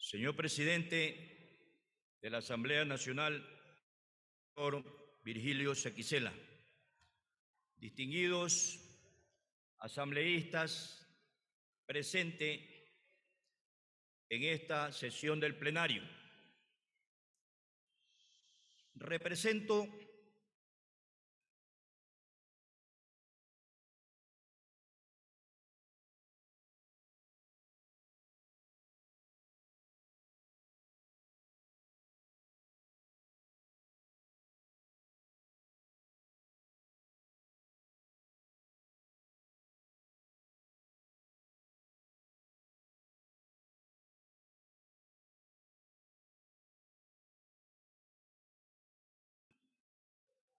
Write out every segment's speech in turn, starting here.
Señor presidente de la Asamblea Nacional, doctor Virgilio Sequicela, distinguidos asambleístas presentes en esta sesión del plenario, represento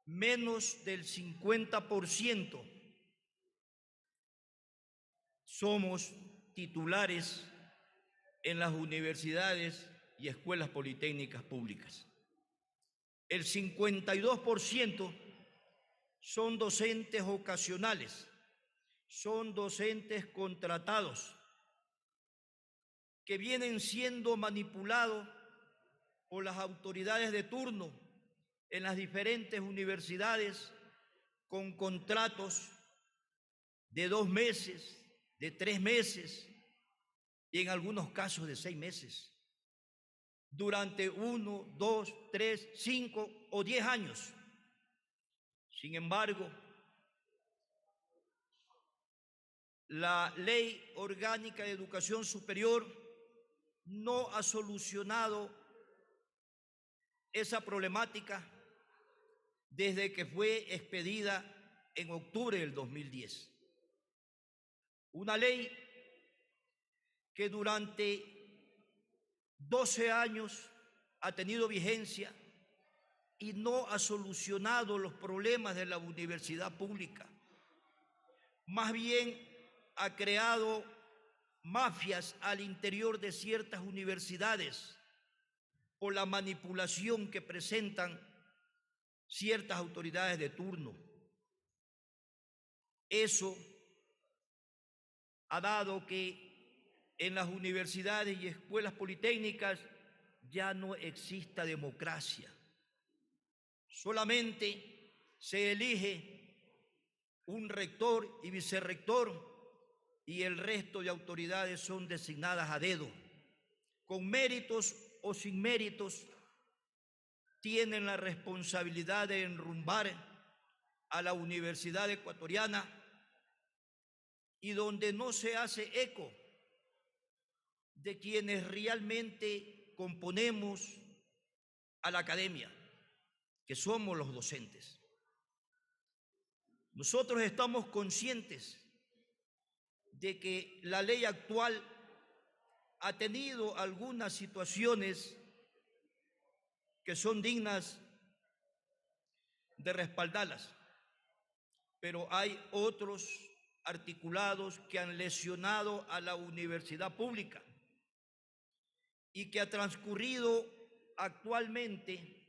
menos del 50% somos titulares en las universidades y escuelas politécnicas públicas. El 52% son docentes ocasionales, son docentes contratados, que vienen siendo manipulados por las autoridades de turno en las diferentes universidades con contratos de 2 meses, de 3 meses y en algunos casos de 6 meses, durante 1, 2, 3, 5 o 10 años. Sin embargo, la Ley Orgánica de Educación Superior no ha solucionado esa problemática desde que fue expedida en octubre del 2010. Una ley que durante 12 años ha tenido vigencia y no ha solucionado los problemas de la universidad pública. Más bien ha creado mafias al interior de ciertas universidades por la manipulación que presentan ciertas autoridades de turno. Eso ha dado que en las universidades y escuelas politécnicas ya no exista democracia. Solamente se elige un rector y vicerrector y el resto de autoridades son designadas a dedo. Con méritos o sin méritos, tienen la responsabilidad de enrumbar a la Universidad Ecuatoriana y donde no se hace eco de quienes realmente componemos a la academia, que somos los docentes. Nosotros estamos conscientes de que la ley actual ha tenido algunas situaciones que son dignas de respaldarlas, pero hay otros articulados que han lesionado a la universidad pública y que ha transcurrido actualmente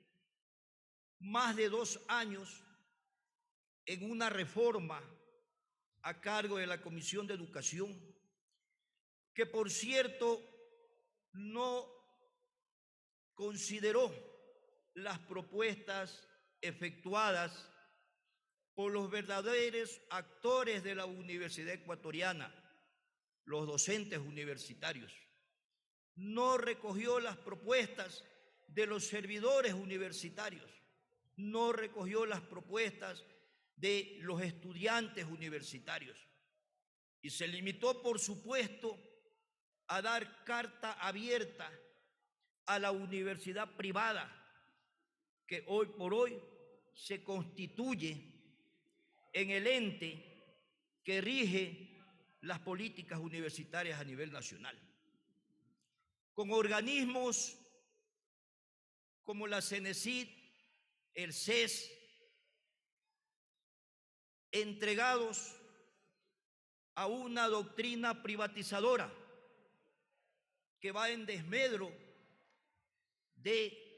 más de 2 años en una reforma a cargo de la Comisión de Educación, que por cierto no consideró las propuestas efectuadas por los verdaderos actores de la Universidad Ecuatoriana, los docentes universitarios. No recogió las propuestas de los servidores universitarios, no recogió las propuestas de los estudiantes universitarios y se limitó, por supuesto, a dar carta abierta a la universidad privada que hoy por hoy se constituye en el ente que rige las políticas universitarias a nivel nacional. Con organismos como la CENESID, el CES, entregados a una doctrina privatizadora que va en desmedro de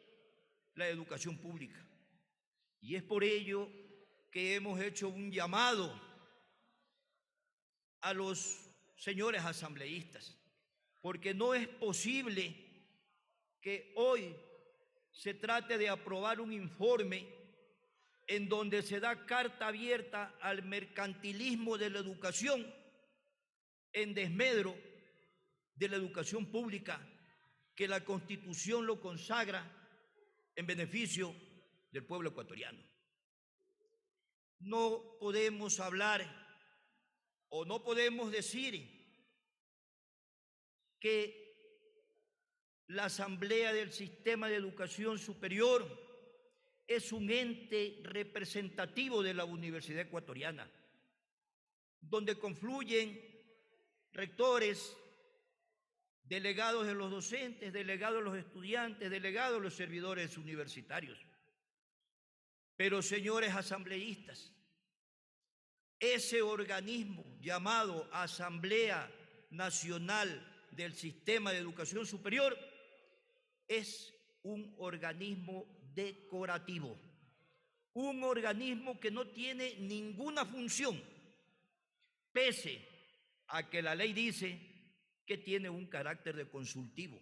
la educación pública. Y es por ello que hemos hecho un llamado a los señores asambleístas, porque no es posible que hoy se trate de aprobar un informe en donde se da carta abierta al mercantilismo de la educación en desmedro de la educación pública que la Constitución lo consagra en beneficio del pueblo ecuatoriano. No podemos hablar o no podemos decir que la Asamblea del Sistema de Educación Superior es un ente representativo de la Universidad Ecuatoriana, donde confluyen rectores, delegados de los docentes, delegados de los estudiantes, delegados de los servidores universitarios. Pero, señores asambleístas, ese organismo llamado Asamblea Nacional del Sistema de Educación Superior es un organismo decorativo, un organismo que no tiene ninguna función, pese a que la ley dice que tiene un carácter de consultivo.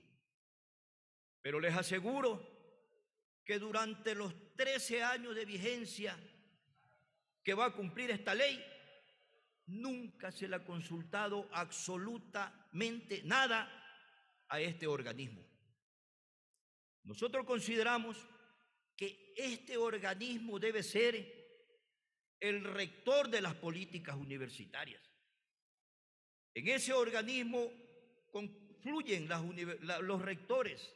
Pero les aseguro que durante los 13 años de vigencia que va a cumplir esta ley, nunca se le ha consultado absolutamente nada a este organismo. Nosotros consideramos que este organismo debe ser el rector de las políticas universitarias. En ese organismo confluyen los rectores,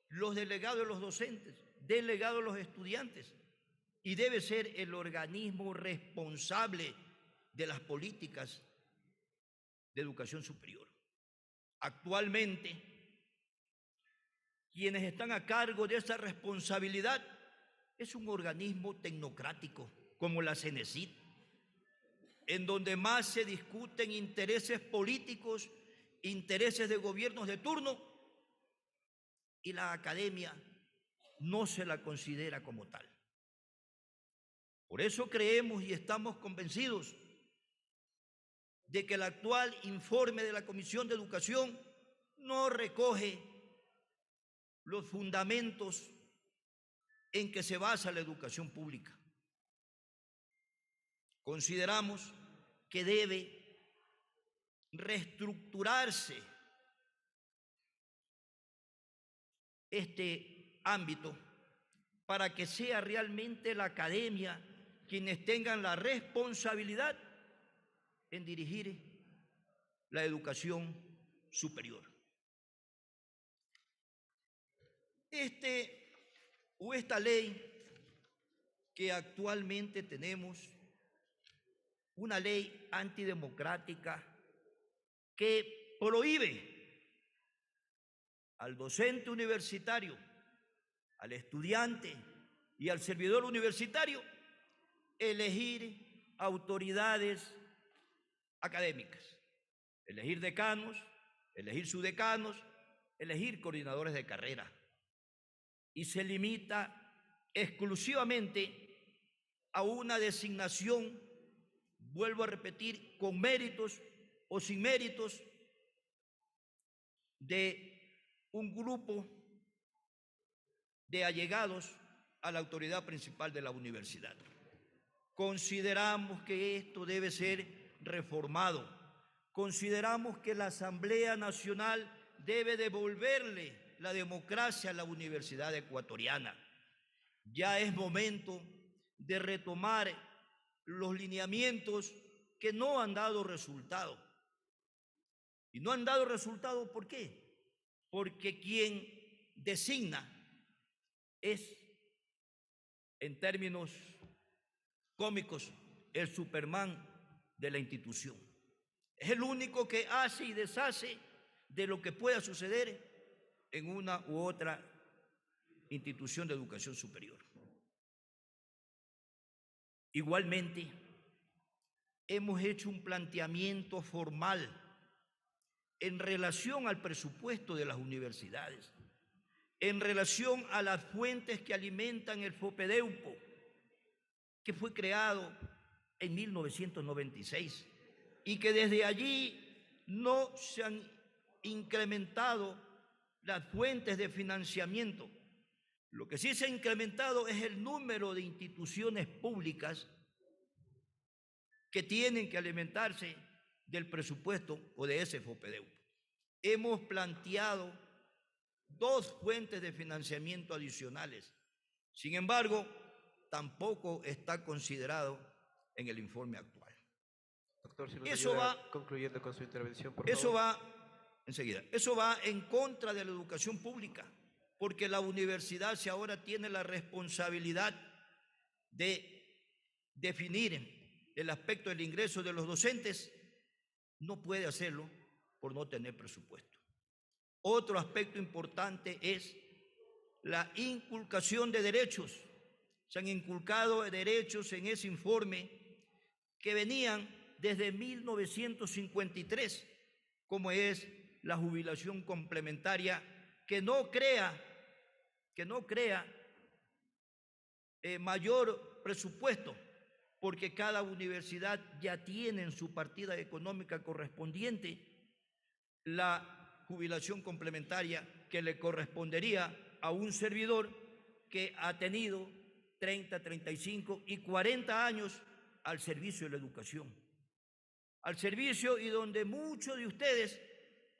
los delegados de los docentes, delegados de los estudiantes, y debe ser el organismo responsable de las políticas de educación superior. Actualmente, quienes están a cargo de esa responsabilidad es un organismo tecnocrático como la CENESID, en donde más se discuten intereses políticos, intereses de gobiernos de turno, y la academia no se la considera como tal. Por eso creemos y estamos convencidos de que el actual informe de la Comisión de Educación no recoge los fundamentos en que se basa la educación pública. Consideramos que debe reestructurarse este ámbito para que sea realmente la academia quienes tengan la responsabilidad en dirigir la educación superior. Esta ley que actualmente tenemos, una ley antidemocrática que prohíbe al docente universitario, al estudiante y al servidor universitario elegir autoridades académicas, elegir decanos, elegir subdecanos, elegir coordinadores de carrera, y se limita exclusivamente a una designación, vuelvo a repetir, con méritos o sin méritos de un grupo de allegados a la autoridad principal de la universidad. Consideramos que esto debe ser reformado. Consideramos que la Asamblea Nacional debe devolverle la democracia a la Universidad Ecuatoriana. Ya es momento de retomar los lineamientos que no han dado resultado. Y no han dado resultado, ¿por qué? Porque quien designa es, en términos cómicos, el Superman de la institución. Es el único que hace y deshace de lo que pueda suceder en una u otra institución de educación superior. Igualmente, hemos hecho un planteamiento formal en relación al presupuesto de las universidades, en relación a las fuentes que alimentan el FOPEDEUPO, que fue creado en 1996 y que desde allí no se han incrementado las fuentes de financiamiento. Lo que sí se ha incrementado es el número de instituciones públicas que tienen que alimentarse del presupuesto o de ese FOPEDEU. Hemos planteado 2 fuentes de financiamiento adicionales. Sin embargo, tampoco está considerado en el informe actual. Doctor, si nos Eso ayuda va concluyendo con su intervención, por Eso favor. Eso va en contra de la educación pública, porque la universidad, si ahora tiene la responsabilidad de definir el aspecto del ingreso de los docentes, no puede hacerlo por no tener presupuesto. Otro aspecto importante es la inculcación de derechos. Se han inculcado derechos en ese informe que venían desde 1953, como es la jubilación complementaria, que no crea mayor presupuesto, porque cada universidad ya tiene en su partida económica correspondiente la jubilación complementaria que le correspondería a un servidor que ha tenido 30, 35 y 40 años al servicio de la educación. Al servicio, y donde muchos de ustedes,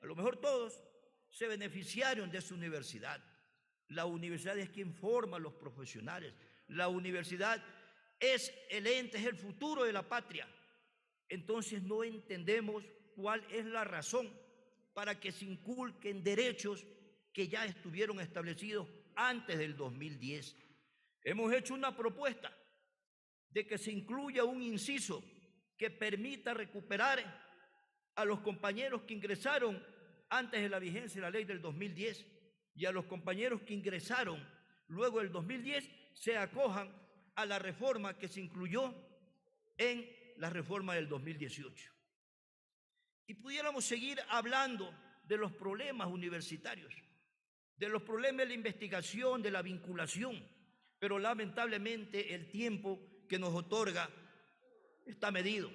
a lo mejor todos, se beneficiaron de su universidad. La universidad es quien forma a los profesionales. La universidad es el ente, es el futuro de la patria. Entonces no entendemos cuál es la razón para que se inculquen derechos que ya estuvieron establecidos antes del 2010. Hemos hecho una propuesta de que se incluya un inciso que permita recuperar a los compañeros que ingresaron antes de la vigencia de la ley del 2010 y a los compañeros que ingresaron luego del 2010 se acojan a la reforma que se incluyó en la reforma del 2018. Y pudiéramos seguir hablando de los problemas universitarios, de los problemas de la investigación, de la vinculación, pero lamentablemente el tiempo que nos otorga está medido.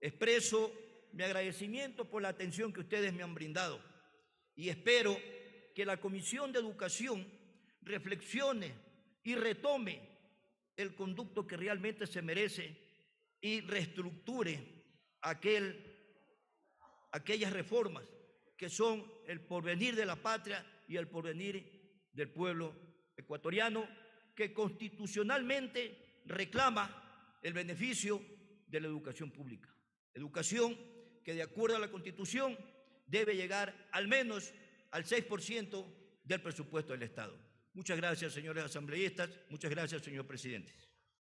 Expreso mi agradecimiento por la atención que ustedes me han brindado y espero que la Comisión de Educación reflexione y retome el conducto que realmente se merece y reestructure aquellas reformas que son el porvenir de la patria y el porvenir del pueblo ecuatoriano, que constitucionalmente reclama el beneficio de la educación pública. Educación que, de acuerdo a la Constitución, debe llegar al menos al 6% del presupuesto del Estado. Muchas gracias, señores asambleístas. Muchas gracias, señor presidente.